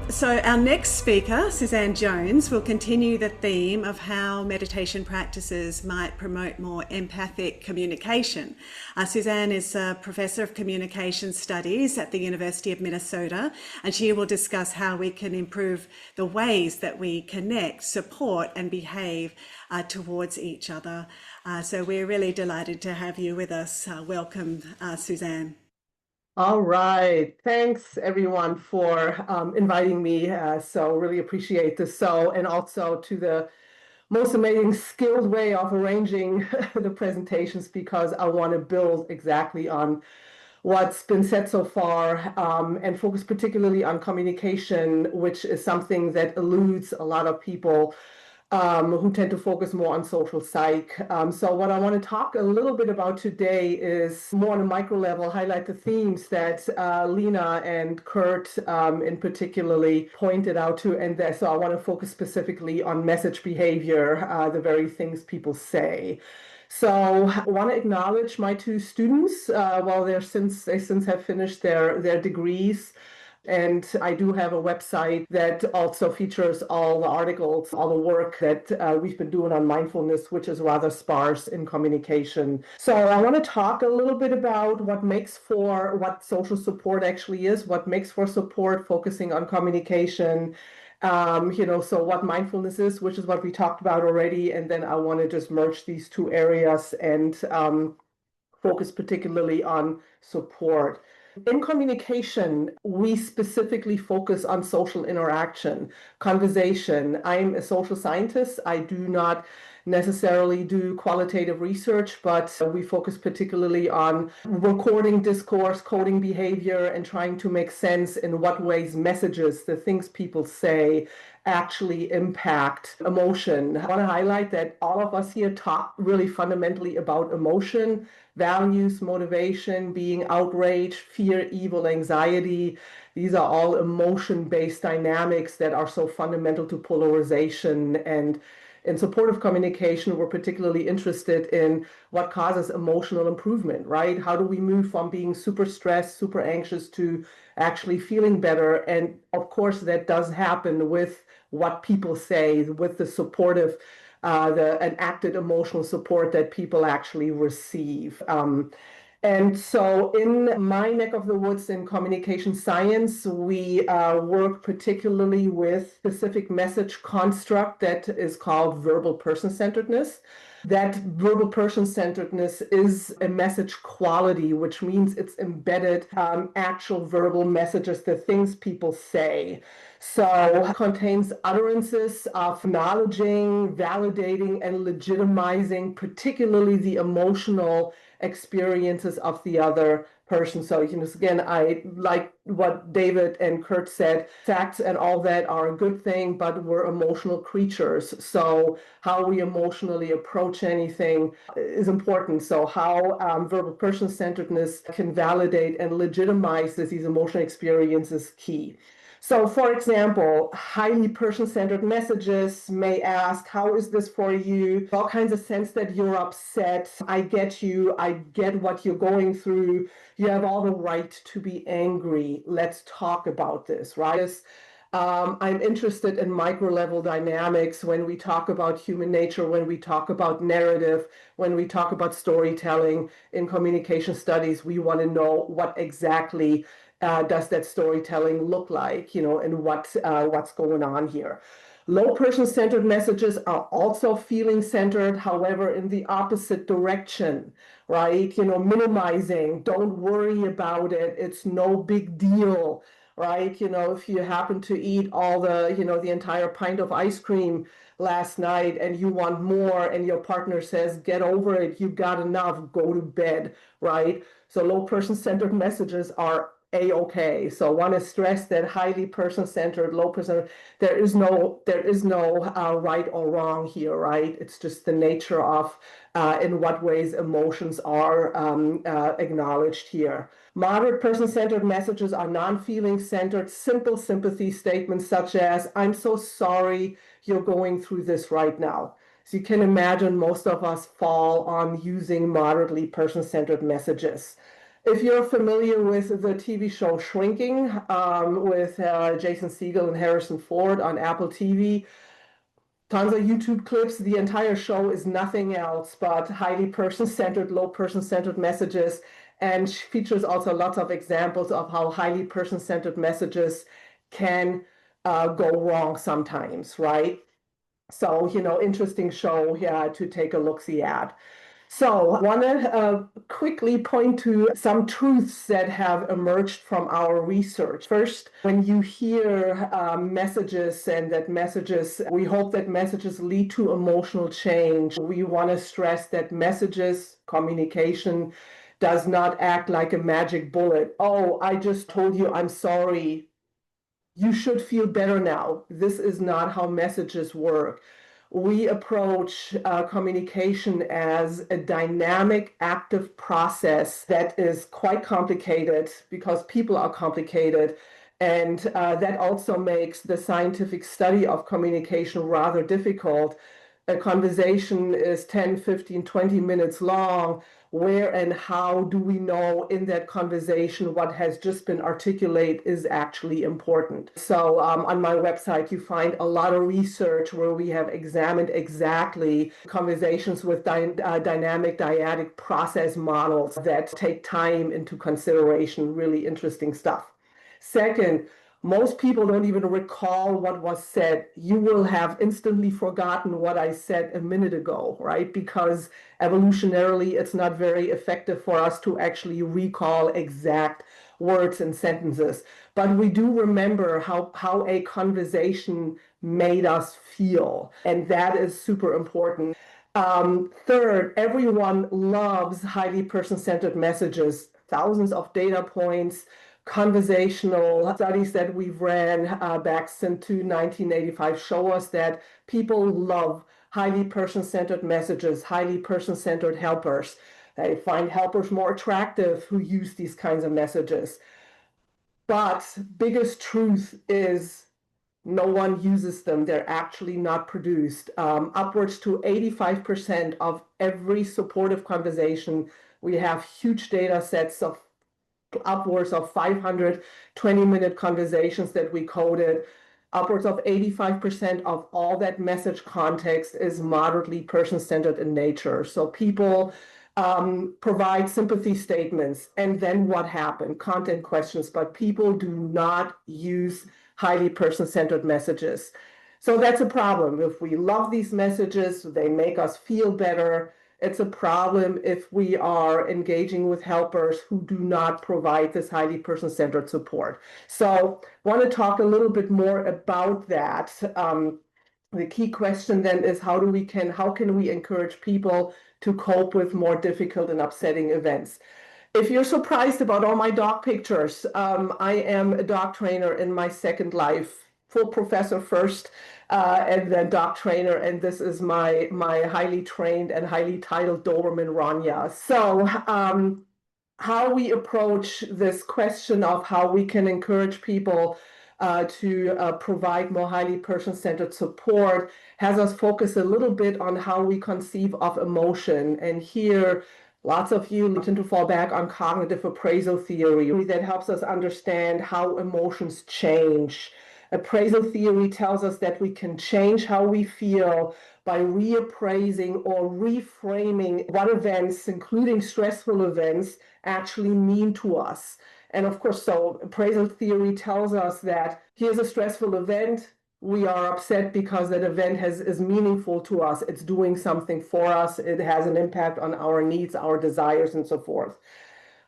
So our next speaker, Susanne Jones, will continue the theme of how meditation practices might promote more empathic communication. Suzanne is a professor of communication studies at the University of Minnesota, and she will discuss how we can improve the ways that we connect, support, and behave towards each other. So we're really delighted to have you with us. Welcome, Suzanne. All right. Thanks, everyone, for inviting me. So really appreciate this. And also to the most amazing skilled way of arranging the presentations, because I want to build exactly on what's been said so far and focus particularly on communication, which is something that eludes a lot of people who tend to focus more on social psych. So what I want to talk a little bit about today is more on a micro level, highlight the themes that Lena and Kurt in particularly pointed out to. So I want to focus specifically on message behavior, the very things people say. So I want to acknowledge my two students while they since have finished their degrees. And I do have a website that also features all the articles, all the work that we've been doing on mindfulness, which is rather sparse in communication. So I want to talk a little bit about what social support actually is, what makes for support, focusing on communication. So what mindfulness is, which is what we talked about already. And then I want to just merge these two areas and focus particularly on support. In communication, we specifically focus on social interaction, conversation. I'm a social scientist. I do not necessarily do qualitative research, but we focus particularly on recording discourse, coding behavior, and trying to make sense in what ways messages, the things people say, actually impact emotion. I want to highlight that all of us here talk really fundamentally about emotion, values, motivation, being outraged, fear, evil, anxiety. These are all emotion-based dynamics that are so fundamental to polarization. And in supportive communication, we're particularly interested in what causes emotional improvement, right? How do we move from being super stressed, super anxious to actually feeling better? And of course, that does happen with what people say, with the supportive an acted emotional support that people actually receive. And so in my neck of the woods in communication science, we work particularly with specific message construct that is called verbal person-centeredness. That verbal person-centeredness is a message quality, which means it's embedded actual verbal messages, the things people say. So it contains utterances of acknowledging, validating, and legitimizing, particularly the emotional experiences of the other person. So, again, I like what David and Kurt said. Facts and all that are a good thing, but we're emotional creatures. So how we emotionally approach anything is important. So how verbal person-centeredness can validate and legitimize these emotional experiences is key. So, for example, highly person-centered messages may ask, how is this for you? All kinds of sense that you're upset. I get you. I get what you're going through. You have all the right to be angry. Let's talk about this, right? I'm interested in micro-level dynamics when we talk about human nature, when we talk about narrative, when we talk about storytelling in communication studies. We want to know what exactly does that storytelling look like, and what's going on here. Low person-centered messages are also feeling-centered, however, in the opposite direction, right? Minimizing, don't worry about it, it's no big deal, right? If you happen to eat all the entire pint of ice cream last night and you want more and your partner says, get over it, you got enough, go to bed, right? So low person-centered messages are a-okay. So I want to stress that highly person-centered, low person, there is no right or wrong here, right? It's just the nature of in what ways emotions are acknowledged here. Moderate person-centered messages are non-feeling centered, simple sympathy statements such as, I'm so sorry you're going through this right now. So you can imagine most of us fall on using moderately person-centered messages. If you're familiar with the TV show Shrinking with Jason Segel and Harrison Ford on Apple TV, tons of YouTube clips. The entire show is nothing else but highly person-centered, low person-centered messages, and features also lots of examples of how highly person-centered messages can go wrong sometimes, right? So, interesting show to take a look-see at. So I want to quickly point to some truths that have emerged from our research. First, when you hear messages and that messages, we hope that messages lead to emotional change. We want to stress that messages, communication, does not act like a magic bullet. Oh, I just told you I'm sorry. You should feel better now. This is not how messages work. We approach communication as a dynamic, active process that is quite complicated because people are complicated. And that also makes the scientific study of communication rather difficult. A conversation is 10, 15, 20 minutes long. Where and how do we know in that conversation what has just been articulated is actually important? So on my website, you find a lot of research where we have examined exactly conversations with dynamic dyadic process models that take time into consideration, really interesting stuff. Second, most people don't even recall what was said. You will have instantly forgotten what I said a minute ago, right? Because evolutionarily, it's not very effective for us to actually recall exact words and sentences. But we do remember how a conversation made us feel. And that is super important. Third, everyone loves highly person-centered messages, thousands of data points, conversational studies that we've ran back since 1985 show us that people love highly person-centered messages, highly person-centered helpers. They find helpers more attractive who use these kinds of messages. But biggest truth is no one uses them. They're actually not produced. Upwards to 85% of every supportive conversation, we have huge data sets of upwards of 500 20-minute conversations that we coded. Upwards of 85% of all that message context is moderately person-centered in nature. So people provide sympathy statements, and then what happened? Content questions, but people do not use highly person-centered messages. So that's a problem. If we love these messages, they make us feel better. It's a problem if we are engaging with helpers who do not provide this highly person-centered support. So I want to talk a little bit more about that. The key question then is how can we encourage people to cope with more difficult and upsetting events? If you're surprised about all my dog pictures, I am a dog trainer in my second life, full professor first, and then dog trainer, and this is my highly trained and highly titled Doberman Rania. So how we approach this question of how we can encourage people to provide more highly person-centered support has us focus a little bit on how we conceive of emotion. And here, lots of you tend to fall back on cognitive appraisal theory that helps us understand how emotions change. Appraisal theory tells us that we can change how we feel by reappraising or reframing what events, including stressful events, actually mean to us. And of course, so appraisal theory tells us that here's a stressful event. We are upset because that event is meaningful to us. It's doing something for us. It has an impact on our needs, our desires, and so forth.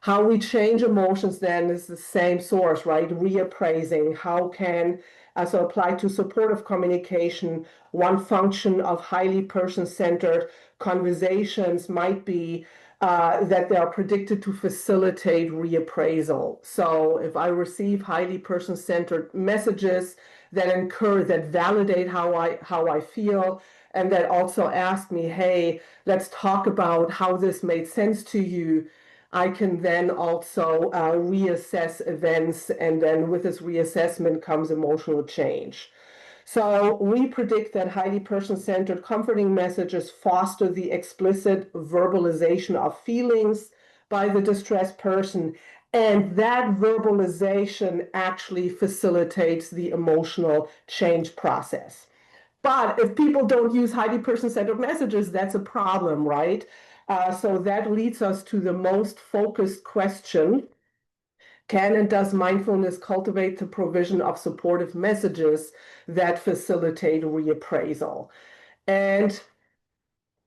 How we change emotions then is the same source, right? Reappraising. How can, so apply to supportive communication, one function of highly person-centered conversations might be that they are predicted to facilitate reappraisal. So if I receive highly person-centered messages that validate how I feel, and that also ask me, hey, let's talk about how this made sense to you, I can then also reassess events, and then with this reassessment comes emotional change. So we predict that highly person-centered comforting messages foster the explicit verbalization of feelings, by the distressed person. And that verbalization actually facilitates the emotional change process. But if people don't use highly person-centered messages, that's a problem, right? So that leads us to the most focused question. Can and does mindfulness cultivate the provision of supportive messages that facilitate reappraisal? And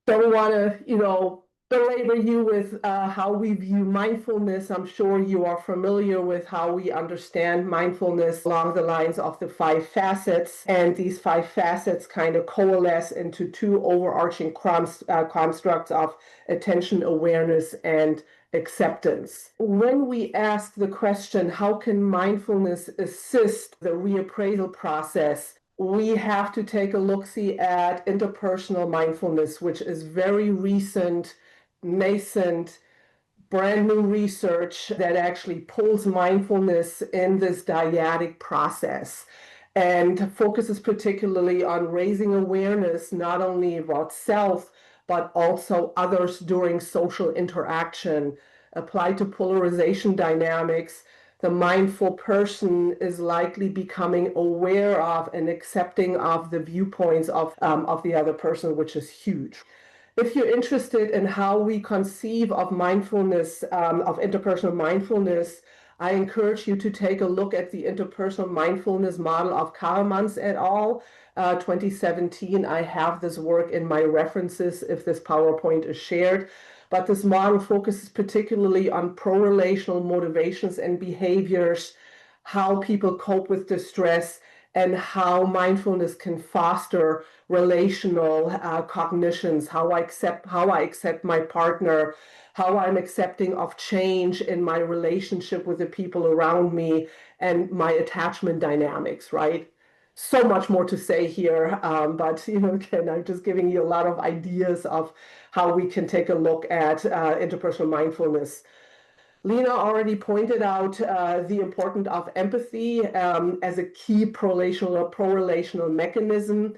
don't want to, belabor you with how we view mindfulness. I'm sure you are familiar with how we understand mindfulness along the lines of the 5 facets. And these 5 facets kind of coalesce into 2 overarching constructs of attention, awareness, and acceptance. When we ask the question, how can mindfulness assist the reappraisal process? We have to take a look-see at interpersonal mindfulness, which is very recent, nascent, brand new research that actually pulls mindfulness in this dyadic process and focuses particularly on raising awareness, not only about self, but also others during social interaction. Applied to polarization dynamics, the mindful person is likely becoming aware of and accepting of the viewpoints of the other person, which is huge. If you're interested in how we conceive of mindfulness, of interpersonal mindfulness, I encourage you to take a look at the interpersonal mindfulness model of Karamans et al. 2017. I have this work in my references if this PowerPoint is shared. But this model focuses particularly on pro-relational motivations and behaviors, how people cope with distress, and how mindfulness can foster relational cognitions, how I accept my partner, how I'm accepting of change in my relationship with the people around me, and my attachment dynamics, right? So much more to say here, but again, I'm just giving you a lot of ideas of how we can take a look at interpersonal mindfulness. Lena already pointed out the importance of empathy as a key pro-relational mechanism.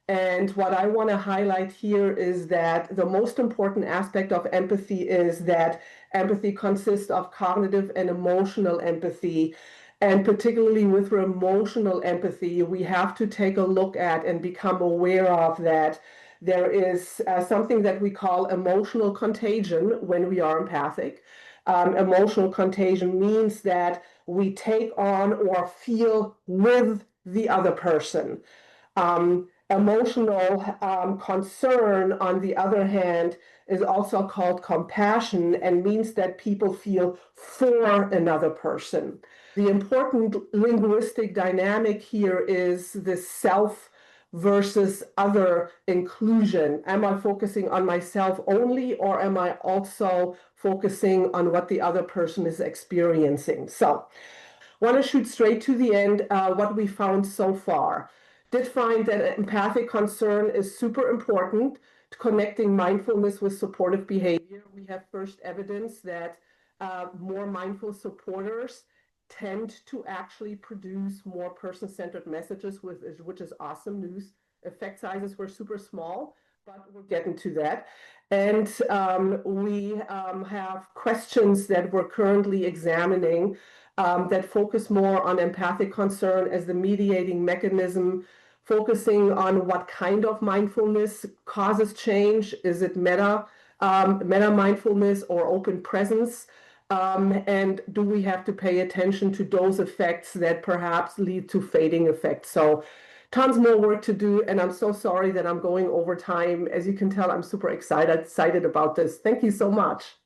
And what I want to highlight here is that the most important aspect of empathy is that empathy consists of cognitive and emotional empathy. And particularly with emotional empathy, we have to take a look at and become aware of that there is something that we call emotional contagion when we are empathic. Emotional contagion means that we take on or feel with the other person. Emotional concern, on the other hand, is also called compassion and means that people feel for another person. The important linguistic dynamic here is the self versus other inclusion. Am I focusing on myself only, or am I also focusing on what the other person is experiencing? So, want to shoot straight to the end, what we found so far. Did find that empathic concern is super important to connecting mindfulness with supportive behavior. We have first evidence that more mindful supporters tend to actually produce more person-centered messages, which is awesome news. Effect sizes were super small, but we'll get into that. And we have questions that we're currently examining that focus more on empathic concern as the mediating mechanism, focusing on what kind of mindfulness causes change. Is it meta mindfulness or open presence? And do we have to pay attention to those effects that perhaps lead to fading effects? So tons more work to do, and I'm so sorry that I'm going over time. As you can tell, I'm super excited about this. Thank you so much.